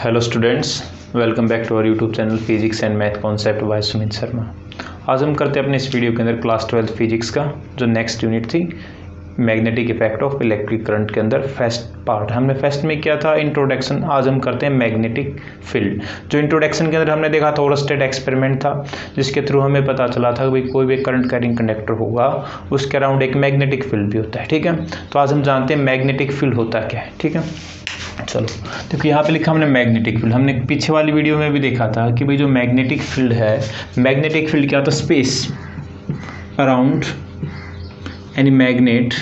Hello students, welcome back to our YouTube channel physics and math concept by Sumit Sharma. आज हम करते हैं अपने इस वीडियो के अंदर क्लास 12 फिजिक्स का जो नेक्स्ट यूनिट थी magnetic effect of electric current के अंदर फर्स्ट पार्ट। हमने फर्स्ट में किया था इंट्रोडक्शन, आज हम करते हैं मैग्नेटिक फील्ड। जो इंट्रोडक्शन के अंदर हमने देखा था ओरस्टेड एक्सपेरिमेंट था, जिसके थ्रू हमें पता चला था कि भाई कोई भी करंट कैरिंग कंडक्टर होगा उसके अराउंड एक मैग्नेटिक फील्ड भी होता है। ठीक है, तो आज हम जानते हैं मैग्नेटिक फील्ड होता क्या है। ठीक है, चलो देखो यहाँ पे लिखा हमने मैग्नेटिक फील्ड। हमने पीछे वाली वीडियो में भी देखा था कि भाई जो मैग्नेटिक फील्ड है, मैग्नेटिक फील्ड क्या होता है? स्पेस अराउंड एनी मैग्नेट,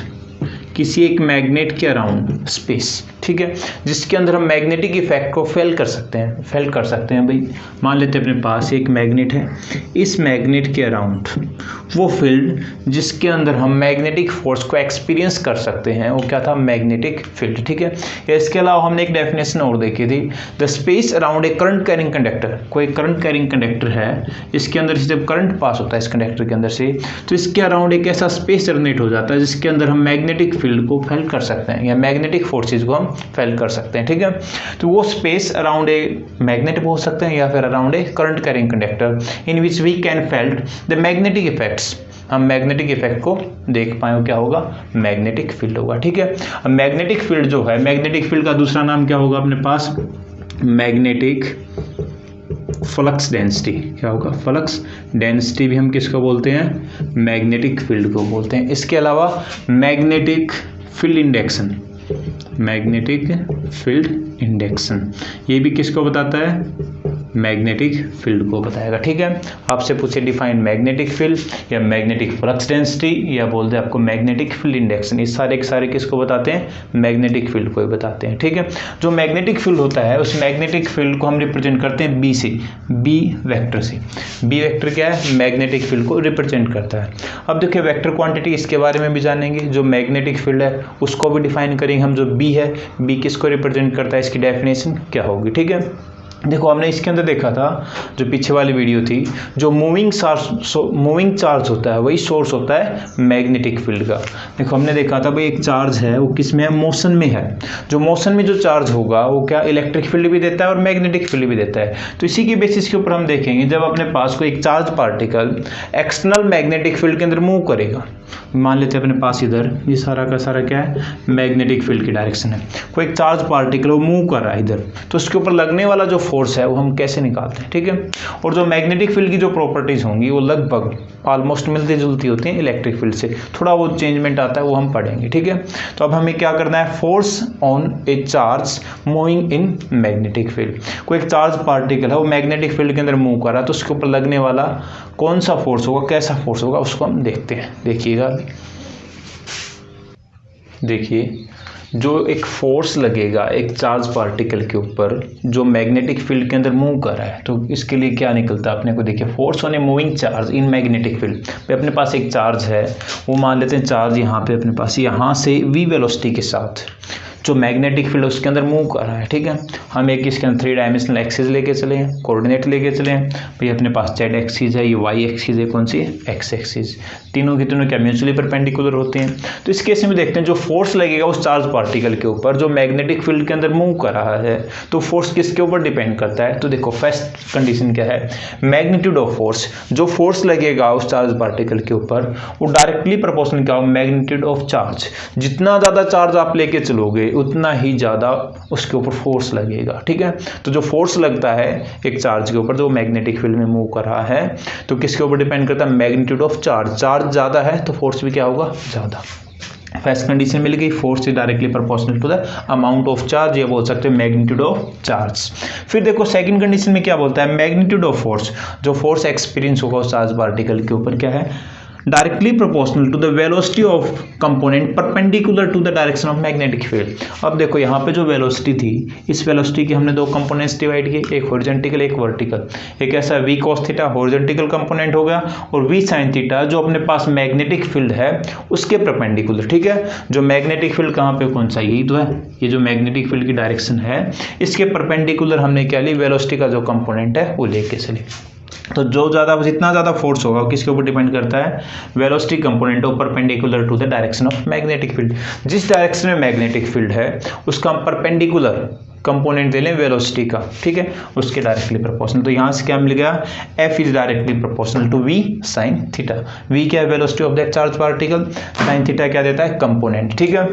किसी एक मैग्नेट के अराउंड स्पेस, ठीक है, जिसके अंदर हम मैग्नेटिक इफेक्ट को फेल कर सकते हैं। भाई मान लेते हैं अपने पास एक मैग्नेट है, इस मैग्नेट के अराउंड वो फील्ड जिसके अंदर हम मैग्नेटिक फोर्स को एक्सपीरियंस कर सकते हैं, वो क्या था? Magnetic field. ठीक है, इसके अलावा हमने एक डेफिनेशन और देखी थी, the space around a current carrying conductor. कोई करंट कैरिंग कंडक्टर है, इसके अंदर जब करंट पास होता है इस कंडक्टर के अंदर से, तो इसके अराउंड एक ऐसा स्पेस जनरेट हो जाता है जिसके अंदर हम मैग्नेटिक फील्ड को फेल कर सकते हैं या मैग्नेटिक फोर्सेज को हम फेल कर सकते हैं। ठीक है, तो वो स्पेस अराउंड ए मैग्नेट हो सकते हैं या फिर around a current carrying conductor in which we can felt the magnetic effects. हम मैग्नेटिक इफेक्ट को देख पाए, क्या होगा? मैग्नेटिक फील्ड होगा। ठीक है, अब मैग्नेटिक फील्ड जो है, मैग्नेटिक फील्ड का दूसरा नाम क्या होगा अपने पास? Magnetic flux density. क्या होगा? फ्लक्स डेंसिटी भी हम किसको बोलते हैं? मैग्नेटिक फील्ड को बोलते हैं। इसके अलावा magnetic field induction, magnetic field induction ये भी किसको बताता है? मैग्नेटिक फील्ड को बताएगा। ठीक है, आपसे पूछे डिफाइन मैग्नेटिक फील्ड या मैग्नेटिक फ्लक्स डेंसिटी या बोल दे आपको मैग्नेटिक फील्ड इंडेक्शन, ये सारे के सारे किसको बताते हैं? मैग्नेटिक फील्ड को ही बताते हैं। ठीक है, जो मैग्नेटिक फील्ड होता है उस मैग्नेटिक फील्ड को हम रिप्रेजेंट करते हैं बी से, बी वेक्टर से। बी वेक्टर क्या है? मैग्नेटिक फील्ड को रिप्रेजेंट करता है। अब देखिए वेक्टर क्वांटिटी, इसके बारे में भी जानेंगे। जो मैग्नेटिक फील्ड है उसको भी डिफाइन करेंगे हम। जो बी है, बी किसको रिप्रेजेंट करता है, इसकी डेफिनेशन क्या होगी? ठीक है, देखो हमने इसके अंदर देखा था जो पीछे वाली वीडियो थी, जो मूविंग चार्ज होता है वही सोर्स होता है मैग्नेटिक फील्ड का। देखो हमने देखा था भाई एक चार्ज है, वो किस में है? मोशन में है। जो मोशन में जो चार्ज होगा वो क्या इलेक्ट्रिक फील्ड भी देता है और मैग्नेटिक फील्ड भी देता है। तो इसी के बेसिस के ऊपर हम देखेंगे जब अपने पास कोई एक charge particle external magnetic field के अंदर मूव करेगा, मान लेते हैं अपने पास इधर ये सारा का सारा क्या है? मैग्नेटिक फील्ड की डायरेक्शन है। कोई एक चार्ज पार्टिकल वो मूव कर रहा है इधर, तो उसके ऊपर लगने वाला जो फोर्स है वो हम कैसे निकालते हैं? ठीक है, और जो मैग्नेटिक फील्ड की जो प्रॉपर्टीज होंगी वो लगभग ऑलमोस्ट मिलती जुलती होती हैं इलेक्ट्रिक फील्ड से, थोड़ा वो चेंजमेंट आता है वो हम पढ़ेंगे। ठीक है, तो अब हमें क्या करना है? Force on A charge moving in magnetic field. कोई एक चार्ज पार्टिकल है वो मैग्नेटिक फील्ड के अंदर मूव कर रहा है, तो उसके ऊपर लगने वाला कौन सा फोर्स होगा, कैसा फोर्स होगा, उसको हम देखते हैं। देखिए जो एक फोर्स लगेगा एक चार्ज पार्टिकल के ऊपर जो मैग्नेटिक फील्ड के अंदर मूव कर रहा है, तो इसके लिए क्या निकलता है अपने को? देखिए force on a moving charge in magnetic field. अपने पास एक चार्ज है, वो मान लेते हैं चार्ज यहाँ पे अपने पास यहाँ से v वेलोसिटी के साथ जो मैग्नेटिक फील्ड उसके अंदर मूव कर रहा है। ठीक है, हम एक इसके अंदर 3 डायमेंशनल एक्सिस लेके चले हैं, कोऑर्डिनेट लेके चले हैं। भाई अपने पास z एक्सिस है, ये y एक्सिस है, कौन सी? x axis. तीनों की तीनों क्या म्यूचुअली परपेंडिकुलर होते हैं। तो इस केस में देखते हैं जो फोर्स लगेगा उस चार्ज पार्टिकल के ऊपर जो मैग्नेटिक फील्ड के अंदर मूव कर रहा है, तो फोर्स किसके ऊपर डिपेंड करता है? तो देखो फर्स्ट कंडीशन क्या है? Magnitude of force. जो फोर्स लगेगा उस चार्ज पार्टिकल के ऊपर वो डायरेक्टली प्रोपोर्शनल क्या हो? Magnitude of charge. जितना ज़्यादा चार्ज आप लेके चलोगे उतना ही ज़्यादा उसके ऊपर फोर्स लगेगा। ठीक है, तो जो फोर्स लगता है एक चार्ज के ऊपर जो मैग्नेटिक फील्ड में मूव कर रहा है, तो किसके ऊपर डिपेंड करता है? Magnitude of charge. चार्ज ज़्यादा है तो फोर्स भी क्या होगा? ज़्यादा। फर्स्ट कंडीशन मिल गई, force is directly proportional to the amount of charge, ये बोल सकते हैं मैग्नीट्यूड ऑफ चार्ज। फिर देखो सेकंड कंडीशन में क्या बोलता है? Magnitude of force. जो फोर्स एक्सपीरियंस होगा उस चार्ज पार्टिकल के ऊपर क्या है? Directly proportional to the velocity of component perpendicular to the direction of magnetic field. अब देखो यहाँ पे जो वेलोसिटी थी, इस वेलोसिटी की हमने 2 कंपोनेंट्स डिवाइड किए, एक हॉरिजॉन्टल एक वर्टिकल। एक ऐसा v cos theta horizontal component हो गया और v sin थीटा जो अपने पास मैग्नेटिक फील्ड है उसके परपेंडिकुलर। ठीक है, जो मैग्नेटिक फील्ड कहाँ पे कौन सा? यही तो है, ये जो मैग्नेटिक फील्ड की डायरेक्शन है इसके परपेंडिकुलर हमने क्या ली? वेलोसिटी का जो कंपोनेंट है वो लेके चले। तो जितना ज़्यादा फोर्स होगा किसके ऊपर डिपेंड करता है? Velocity component of perpendicular to the direction of magnetic field. जिस डायरेक्शन में मैग्नेटिक फील्ड है उसका परपेंडिकुलर कंपोनेंट दे लें वेलोसिटी का, ठीक है, उसके डायरेक्टली प्रोपोर्शनल। तो यहाँ से क्या मिल गया, F is directly proportional to V sine theta. V क्या है, velocity of that charge particle, sine theta क्या देता है, कंपोनेंट, ठीक है।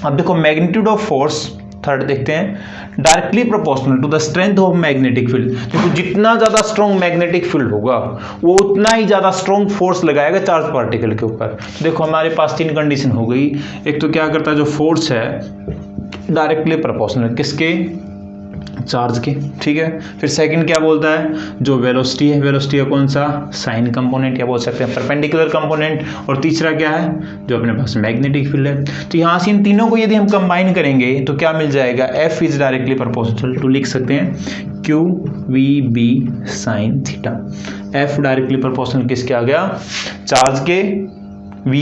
अब देखो मैग्नीट्यूड ऑफ फोर्स, थर्ड देखते हैं, directly proportional to the strength of magnetic field. देखो जितना ज्यादा स्ट्रॉन्ग मैग्नेटिक फील्ड होगा वो उतना ही ज्यादा स्ट्रॉन्ग फोर्स लगाएगा चार्ज पार्टिकल के ऊपर। देखो हमारे पास 3 कंडीशन हो गई। एक तो क्या करता है, जो फोर्स है डायरेक्टली प्रोपोर्शनल किसके, चार्ज के, ठीक है। फिर सेकंड क्या बोलता है, जो वेलोसिटी है, वेलोसिटी का कौन सा, साइन कंपोनेंट या बोल सकते हैं परपेंडिकुलर कंपोनेंट। और तीसरा क्या है, जो अपने पास मैग्नेटिक फील्ड है। तो यहाँ से इन तीनों को यदि हम कंबाइन करेंगे तो क्या मिल जाएगा, F is directly proportional to, लिख सकते हैं Q V B sine theta. F directly proportional किसके आ गया, चार्ज के, V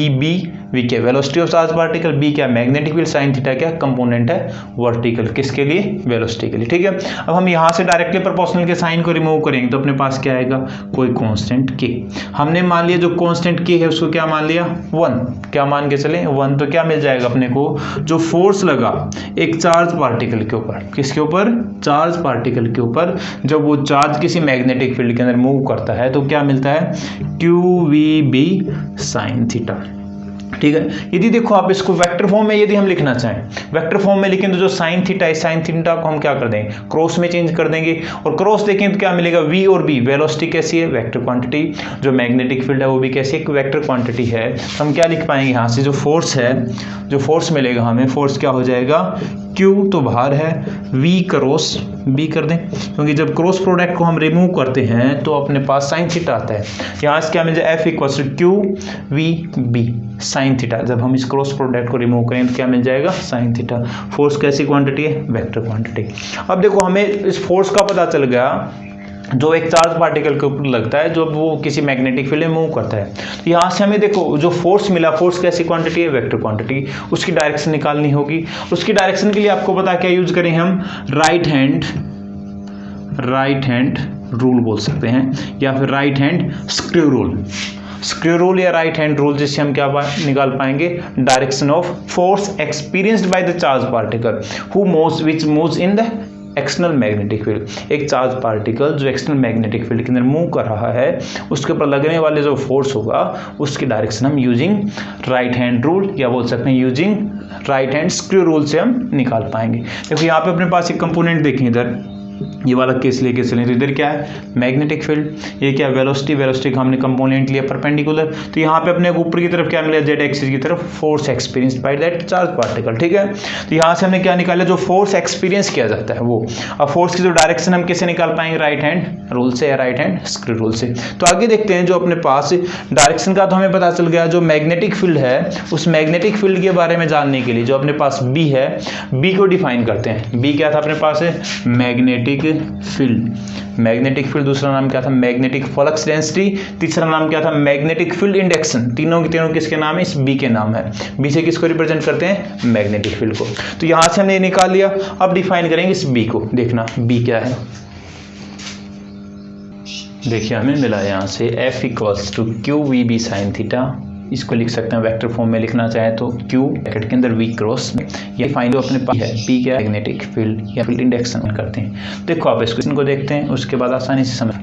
क्या velocity of charge particle, B क्या मैग्नेटिक फील्ड, साइन थीटा क्या कंपोनेंट है वर्टिकल, किसके लिए, वेलोसिटी के लिए, ठीक है। अब हम यहाँ से डायरेक्टली प्रोपोर्शनल के साइन को रिमूव करेंगे तो अपने पास क्या आएगा, कोई कांस्टेंट K। हमने मान लिया जो कांस्टेंट K है उसको क्या मान लिया, 1, क्या मान के चले 1। तो क्या मिल जाएगा अपने को, जो फोर्स लगा एक चार्ज पार्टिकल के ऊपर, किसके ऊपर, चार्ज पार्टिकल के ऊपर, जब वो चार्ज किसी मैग्नेटिक फील्ड के अंदर मूव करता है तो क्या मिलता है, QVB साइन थीटा, ठीक है। यदि देखो आप इसको वेक्टर फॉर्म में यदि हम लिखना चाहें, वेक्टर फॉर्म में लिखें तो जो साइन थीटा है, साइन थीटा को हम क्या कर देंगे, क्रॉस में चेंज कर देंगे। और क्रॉस देखें तो क्या मिलेगा, V और B, वेलोसिटी कैसी है, वेक्टर क्वांटिटी, जो मैग्नेटिक फील्ड है वो भी कैसी है, वेक्टर क्वांटिटी है। तो हम क्या लिख पाएंगे यहाँ से, जो फोर्स है, जो फोर्स मिलेगा हमें, फोर्स क्या हो जाएगा, Q तो बाहर है, V क्रॉस B कर दें, क्योंकि जब क्रॉस प्रोडक्ट को हम रिमूव करते हैं तो अपने पास साइन थीटा आता है। यहाँ से क्या मिल जाए, F equals to QVB sine theta. जब हम इस क्रॉस प्रोडक्ट को रिमूव करें तो क्या मिल जाएगा, साइन थीटा। फोर्स कैसी क्वांटिटी है, वेक्टर क्वांटिटी। अब देखो हमें इस फोर्स का पता चल गया जो एक चार्ज पार्टिकल के ऊपर लगता है जब वो किसी मैग्नेटिक फील्ड में मूव करता है। तो यहाँ से हमें देखो जो फोर्स मिला, फोर्स कैसी क्वांटिटी है, वेक्टर क्वांटिटी, उसकी डायरेक्शन निकालनी होगी। उसकी डायरेक्शन के लिए आपको पता क्या यूज करें हम, राइट हैंड रूल बोल सकते हैं, या फिर राइट हैंड स्क्रू रूल या राइट हैंड रूल, जिससे हम क्या निकाल पाएंगे, direction of force experienced by the charge particle which moves in the external magnetic field. एक चार्ज पार्टिकल जो एक्सटर्नल मैग्नेटिक फील्ड के अंदर मूव कर रहा है उसके ऊपर लगने वाले जो फोर्स होगा उसकी डायरेक्शन हम यूजिंग राइट हैंड रूल या बोल सकते हैं using right hand screw rule से हम निकाल पाएंगे। देखो यहाँ पे अपने पास एक कंपोनेंट देखें, इधर ये वाला केस लेके चलें तो इधर क्या है, मैग्नेटिक फील्ड, ये क्या वेलोसिटी का हमने कंपोनेंट लिया परपेंडिकुलर। तो यहाँ पे अपने ऊपर की तरफ क्या मिला, जेड एक्सिस की तरफ force experienced by that charge particle, ठीक है। तो यहाँ से हमने क्या निकाला, जो फोर्स एक्सपीरियंस किया जाता है वो। अब फोर्स की जो डायरेक्शन हम कैसे निकाल पाएंगे, राइट हैंड रूल से या राइट हैंड स्क्रू रूल से। तो आगे देखते हैं, जो अपने पास डायरेक्शन का तो हमें पता चल गया, जो मैग्नेटिक फील्ड है उस मैग्नेटिक फील्ड के बारे में जानने के लिए जो अपने पास बी है, बी को डिफाइन करते हैं। बी क्या था अपने पास है, मैग्नेटिक फील्ड, दूसरा नाम क्या था, मैग्नेटिक फ्लक्स डेंसिटी, तीसरा नाम क्या था, मैग्नेटिक फील्ड इंडक्शन। तीनों के तीनों किसके नाम है, इस बी के नाम है। बी से किसको रिप्रेजेंट करते हैं, मैग्नेटिक फील्ड को। तो यहां से हमने ये निकाल लिया। अब डिफाइन करेंगे इस बी को, देखना बी क्या है। देखिए हमें मिला यहाँ से F equals to QVB sine theta, इसको लिख सकते हैं वेक्टर फॉर्म में लिखना चाहे तो Q ब्रैकेट के अंदर V क्रॉस, ये फाइंड अपने पास है P क्या, मैग्नेटिक फील्ड या फील्ड इंडक्शन करते हैं। देखो आप इसको देखते हैं, उसके बाद आसानी से समझ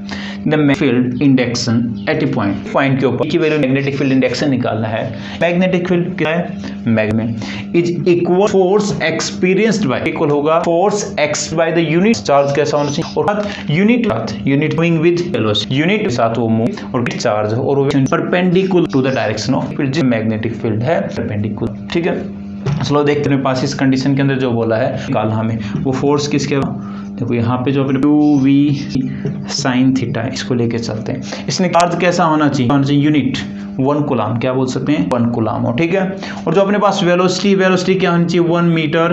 the field induction eight A point के ऊपर की वैल्यू मैग्नेटिक फील्ड इंडक्शन निकालना है। मैग्नेटिक फील्ड क्या है, magnet is equal force experienced by, equal होगा force X by the unit charge कैसा होना चाहिए, और unit moving with velocity, unit के साथ वो मूव और चार्ज और वो perpendicular to the direction of field, जो मैग्नेटिक फील्ड है परपेंडिकुलर, ठीक है। चलो देखते हैं पास इस कंडीशन के अंदर जो बोला है निकालना हमें, वो फोर्स किसके, देखो यहाँ पे जो अपने QV साइन थीटा इसको लेके चलते हैं। इसमें चार्ज कैसा होना चाहिए यूनिट 1 कूलम, क्या बोल सकते हैं 1 कूलम हो, ठीक है। और जो अपने पास वेलोसिटी क्या होनी चाहिए 1 मीटर,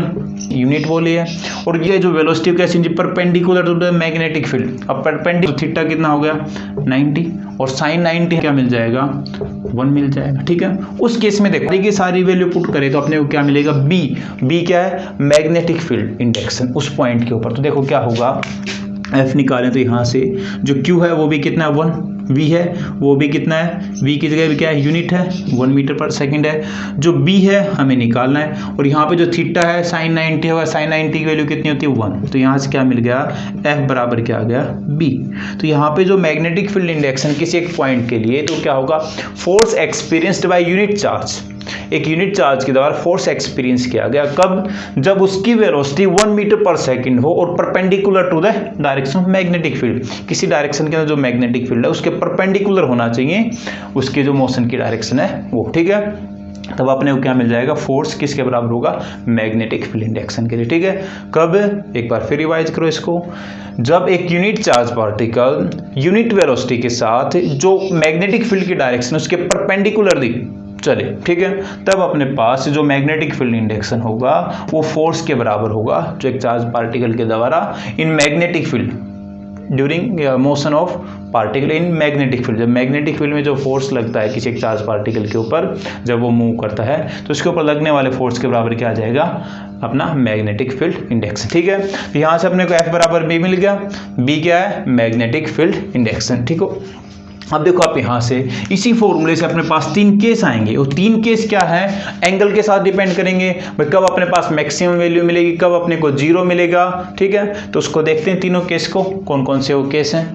यूनिट बोली है। और ये जो वेलोसिटी कैसी होनी चाहिए perpendicular to the magnetic field. अब परपेंडिकुलर थीटा कितना हो गया 90, और साइन 90 क्या मिल जाएगा 1 मिल जाएगा, ठीक है। उस केस में देखो देखिए सारी वैल्यू पुट करें तो अपने को क्या मिलेगा, बी क्या है, मैग्नेटिक फील्ड इंडक्शन उस पॉइंट के ऊपर। तो देखो क्या होगा, F निकालें तो यहाँ से जो Q है वो भी कितना है 1, v है वो भी कितना है, v की जगह भी क्या है, यूनिट है, 1 मीटर पर सेकंड है। जो b है हमें निकालना है, और यहाँ पे जो थीटा है sin 90 होगा, sin 90 की वैल्यू कितनी होती है 1, तो यहाँ से क्या मिल गया, f बराबर क्या आ गया b। तो यहाँ पे जो मैग्नेटिक फील्ड इंडक्शन किसी एक पॉइंट के लिए तो क्या होगा, force experienced by unit charge, एक यूनिट चार्ज के द्वारा फोर्स एक्सपीरियंस किया गया, कब, जब उसकी वेलोसिटी 1 मीटर पर सेकंड हो और perpendicular to the direction of magnetic field, किसी डायरेक्शन के अंदर जो मैग्नेटिक फील्ड है उसके परपेंडिकुलर होना चाहिए उसके जो मोशन की डायरेक्शन है वो, ठीक है। तब अपने को क्या मिल जाएगा, फोर्स किसके बराबर होगा, मैग्नेटिक फील्ड इंडक्शन के लिए, ठीक है। कब, एक बार फिर रिवाइज करो इसको, जब एक unit charge particle unit velocity के साथ जो मैग्नेटिक फील्ड की डायरेक्शन उसके परपेंडिकुलरली चले, ठीक है, तब अपने पास जो मैग्नेटिक फील्ड इंडक्शन होगा वो फोर्स के बराबर होगा जो एक चार्ज पार्टिकल के द्वारा in magnetic field during motion of particle in magnetic field, जब मैग्नेटिक फील्ड में जो फोर्स लगता है किसी एक चार्ज पार्टिकल के ऊपर जब वो मूव करता है तो उसके ऊपर लगने वाले फोर्स के बराबर क्या आ जाएगा, अपना मैग्नेटिक फील्ड इंडक्शन, ठीक है। तो यहाँ से अपने को F बराबर B मिल गया, B क्या है, मैग्नेटिक फील्ड इंडक्शन, ठीक हो। अब देखो आप यहाँ से इसी फॉर्मूले से अपने पास 3 केस आएंगे, और 3 केस क्या है, एंगल के साथ डिपेंड करेंगे, भाई कब अपने पास मैक्सिमम वैल्यू मिलेगी, कब अपने को 0 मिलेगा, ठीक है। तो उसको देखते हैं तीनों केस को, कौन कौन से वो केस हैं,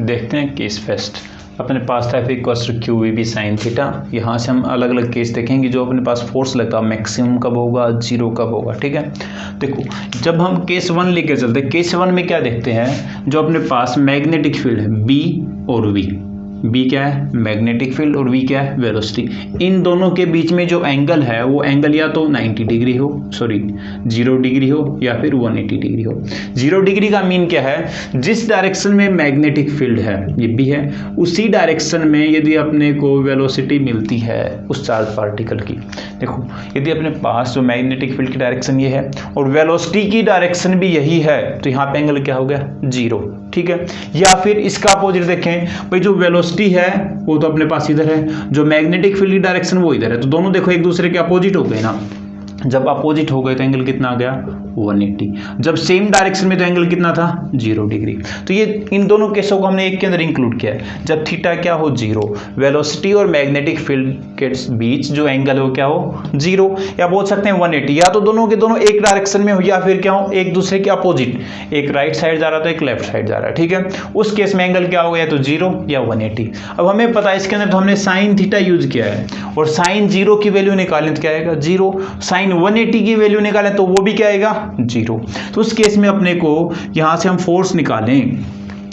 देखते हैं। केस फर्स्ट अपने पास था F = QVB sin थीटा, यहाँ से हम अलग अलग केस देखेंगे जो अपने पास फोर्स लगता है मैक्सिमम कब होगा, 0 कब होगा, ठीक है। देखो जब हम केस 1 लेकर चलते हैं, केस 1 में क्या देखते हैं, जो अपने पास मैग्नेटिक फील्ड है B और V, B क्या है, मैग्नेटिक फील्ड, और V क्या है, वेलोसिटी, इन दोनों के बीच में जो एंगल है वो एंगल या तो 90 डिग्री हो, 0 डिग्री हो, या फिर 180 डिग्री हो। 0 डिग्री का मीन क्या है, जिस डायरेक्शन में मैग्नेटिक फील्ड है ये भी है, उसी डायरेक्शन में यदि अपने को वेलोसिटी मिलती है उस चार्ज पार्टिकल की, देखो यदि अपने पास जो मैग्नेटिक फील्ड की डायरेक्शन ये है और वेलोसिटी की डायरेक्शन भी यही है, तो यहाँ पे एंगल क्या हो गया, 0, ठीक है। या फिर इसका अपोजिट देखें, भाई जो वेलोसिटी है वो तो अपने पास इधर है, जो मैग्नेटिक फील्ड की डायरेक्शन वो इधर है, तो दोनों देखो एक दूसरे के अपोजिट हो गए ना, जब अपोजिट हो गए तो एंगल कितना आ गया, 180, जब सेम डायरेक्शन में तो एंगल कितना था, 0 डिग्री। तो ये इन दोनों केसों को हमने एक के अंदर इंक्लूड किया है, जब थीटा क्या हो, 0, वेलोसिटी और मैग्नेटिक फील्ड के बीच जो एंगल हो क्या हो, 0, या बोल सकते हैं 180, या तो दोनों के दोनों एक डायरेक्शन में हो या फिर क्या हो, एक दूसरे के अपोजिट, एक राइट साइड जा रहा था एक लेफ्ट साइड जा रहा है, ठीक है। उस केस में एंगल क्या होगा, या तो 0 या 180। अब हमें पता है इसके अंदर तो हमने साइन थीटा यूज किया है, और साइन 0 की वैल्यू निकालें तो क्या आएगा, 0, साइन 180 की वैल्यू निकालें तो वो भी क्या आएगा, 0। तो उस केस में अपने को यहां से हम फोर्स निकालें,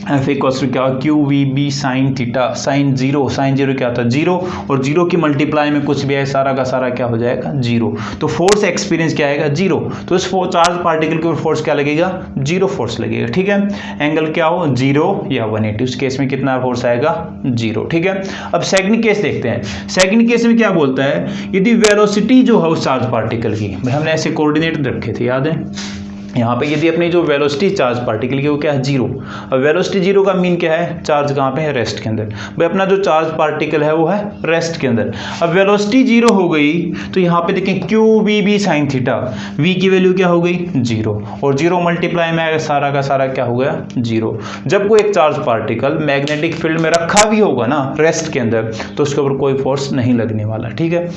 F = क्या, QVB sin थीटा, साइन 0 क्या था, 0, और 0 की मल्टीप्लाई में कुछ भी है सारा का सारा क्या हो जाएगा, 0। तो फोर्स एक्सपीरियंस क्या आएगा, 0। तो इस चार्ज पार्टिकल के ऊपर फोर्स क्या लगेगा, 0 फोर्स लगेगा, ठीक है। एंगल क्या हो, 0 या 180, उस केस में कितना फोर्स आएगा, 0, ठीक है। अब सेकंड केस देखते हैं। सेकंड केस में क्या बोलता है, यदि वेलोसिटी जो है उस चार्ज पार्टिकल की, हमने ऐसे कोऑर्डिनेट रखे थे, याद है, यहाँ पे यदि अपनी जो वेलोसिटी चार्ज पार्टिकल की वो क्या है, 0। अब वेलोसिटी 0 का मीन क्या है, चार्ज कहाँ पे है, रेस्ट के अंदर, भाई अपना जो चार्ज पार्टिकल है वो है रेस्ट के अंदर। अब वेलोसिटी 0 हो गई तो यहाँ पे देखें QVB sin थीटा, V की वैल्यू क्या हो गई, 0, और 0 मल्टीप्लाई में आएगा सारा का सारा क्या हो गया, 0। जब कोई एक चार्ज पार्टिकल मैग्नेटिक फील्ड में रखा भी होगा ना रेस्ट के अंदर, तो उसके ऊपर कोई फोर्स नहीं लगने वाला, ठीक है।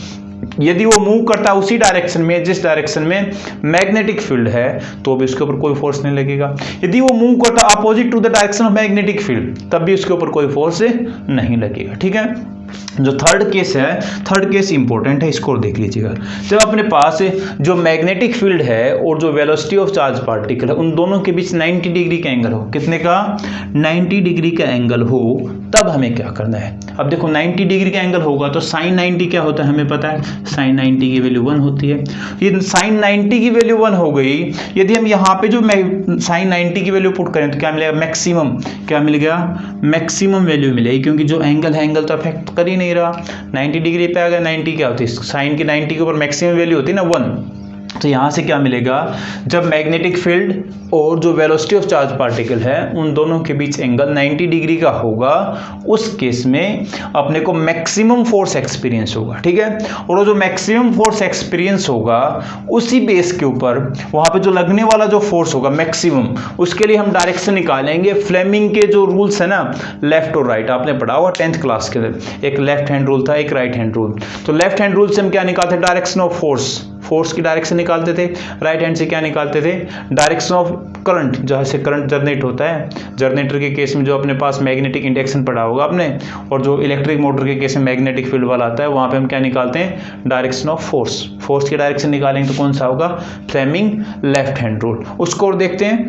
यदि वो मूव करता है उसी डायरेक्शन में जिस डायरेक्शन में मैग्नेटिक फील्ड है तो भी उसके ऊपर कोई फोर्स नहीं लगेगा। यदि वो मूव करता है opposite to the direction of magnetic field, तब भी उसके ऊपर कोई फोर्स नहीं लगेगा, ठीक है। जो थर्ड केस है, थर्ड केस इंपॉर्टेंट है, इसको देख लीजिएगा। जब अपने पास जो मैग्नेटिक फील्ड है और जो वेलोसिटी ऑफ चार्ज पार्टिकल है उन दोनों के बीच 90 डिग्री का एंगल हो, कितने का, 90 डिग्री का एंगल हो, तब हमें क्या करना है। अब देखो 90 डिग्री का एंगल होगा तो साइन 90 क्या होता है हमें पता है, साइन 90 की वैल्यू 1 होती है। ये साइन 90 की वैल्यू 1 हो गई, यदि हम यहाँ पे जो साइन 90 की वैल्यू पुट करें तो क्या मिलेगा, मैक्सिमम, क्या मिल गया, मैक्सिमम वैल्यू मिलेगी, क्योंकि जो एंगल है एंगल तो अफेक्ट कर ही नहीं रहा। 90 डिग्री पे आ गया, 90 क्या होती है, साइन की 90 के ऊपर मैक्सिमम वैल्यू होती है ना 1, तो यहाँ से क्या मिलेगा, जब मैग्नेटिक फील्ड और जो वेलोसिटी ऑफ चार्ज पार्टिकल है उन दोनों के बीच एंगल 90 डिग्री का होगा, उस केस में अपने को मैक्सिमम फोर्स एक्सपीरियंस होगा। ठीक है, और वो जो मैक्सिमम फोर्स एक्सपीरियंस होगा उसी बेस के ऊपर वहाँ पे जो लगने वाला जो फोर्स होगा मैक्सिमम, उसके लिए हम डायरेक्शन निकालेंगे। फ्लेमिंग के जो रूल्स है ना, लेफ्ट और राइट, आपने पढ़ा हुआ 10th क्लास के अंदर, एक लेफ्ट हैंड रूल था, एक राइट हैंड रूल। तो लेफ्ट हैंड रूल से हम क्या निकालते हैं, डायरेक्शन ऑफ फोर्स की डायरेक्शन निकालते थे। राइट हैंड से क्या निकालते थे, डायरेक्शन ऑफ करंट, जहाँ से करंट जनरेट होता है। जनरेटर के केस में जो अपने पास मैग्नेटिक इंडक्शन पढ़ा होगा आपने, और जो इलेक्ट्रिक मोटर के केस में मैग्नेटिक फील्ड वाला आता है, वहाँ पे हम क्या निकालते हैं, डायरेक्शन ऑफ फोर्स की डायरेक्शन निकालेंगे तो कौन सा होगा, फ्लेमिंग लेफ्ट हैंड रूल। उसको और देखते हैं।